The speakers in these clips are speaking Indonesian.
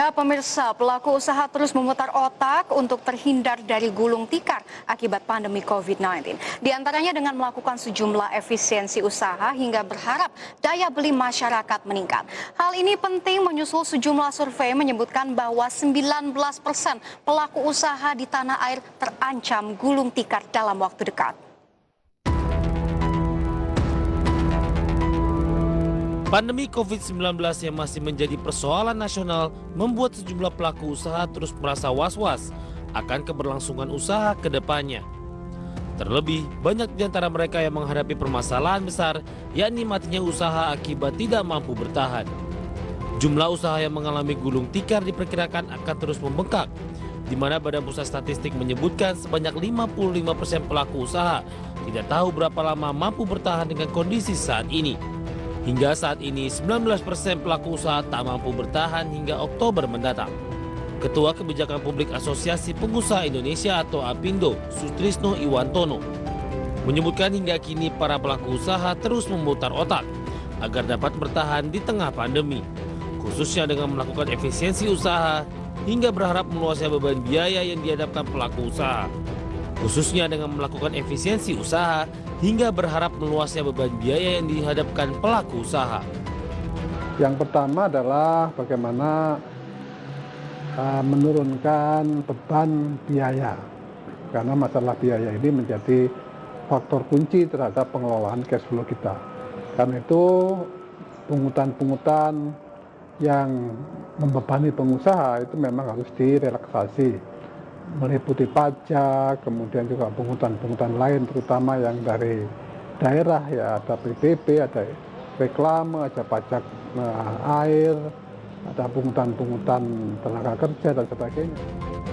Ya, pemirsa, pelaku usaha terus memutar otak untuk terhindar dari gulung tikar akibat pandemi COVID-19. Di antaranya dengan melakukan sejumlah efisiensi usaha hingga berharap daya beli masyarakat meningkat. Hal ini penting menyusul sejumlah survei menyebutkan bahwa 19% pelaku usaha di tanah air terancam gulung tikar dalam waktu dekat. Pandemi COVID-19 yang masih menjadi persoalan nasional membuat sejumlah pelaku usaha terus merasa was-was akan keberlangsungan usaha ke depannya. Terlebih, banyak di antara mereka yang menghadapi permasalahan besar, yakni matinya usaha akibat tidak mampu bertahan. Jumlah usaha yang mengalami gulung tikar diperkirakan akan terus membengkak, di mana Badan Pusat Statistik menyebutkan sebanyak 55% pelaku usaha tidak tahu berapa lama mampu bertahan dengan kondisi saat ini. Hingga saat ini, 19% pelaku usaha tak mampu bertahan hingga Oktober mendatang. Ketua Kebijakan Publik Asosiasi Pengusaha Indonesia atau APindo, Sutrisno Iwantono, menyebutkan hingga kini para pelaku usaha terus memutar otak agar dapat bertahan di tengah pandemi, khususnya dengan melakukan efisiensi usaha hingga berharap meluasnya beban biaya yang dihadapkan pelaku usaha. Khususnya dengan melakukan efisiensi usaha hingga berharap meluasnya beban biaya yang dihadapkan pelaku usaha. Yang pertama adalah bagaimana menurunkan beban biaya, karena masalah biaya ini menjadi faktor kunci terhadap pengelolaan cash flow kita. Karena itu pungutan-pungutan yang membebani pengusaha itu memang harus direlaksasi, meliputi pajak, kemudian juga pungutan-pungutan lain terutama yang dari daerah, ya ada PBB, ada reklame, ada pajak air, ada pungutan-pungutan tenaga kerja dan sebagainya.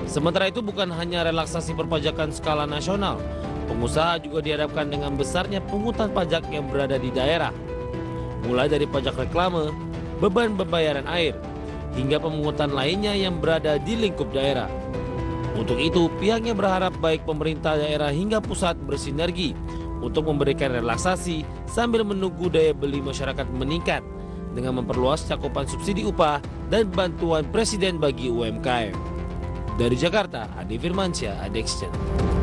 Sementara itu bukan hanya relaksasi perpajakan skala nasional, pengusaha juga dihadapkan dengan besarnya pungutan pajak yang berada di daerah. Mulai dari pajak reklame, beban pembayaran air, hingga pemungutan lainnya yang berada di lingkup daerah. Untuk itu, pihaknya berharap baik pemerintah daerah hingga pusat bersinergi untuk memberikan relaksasi sambil menunggu daya beli masyarakat meningkat dengan memperluas cakupan subsidi upah dan bantuan presiden bagi UMKM. Dari Jakarta, Adi Firmansyah, ADEXCHAN.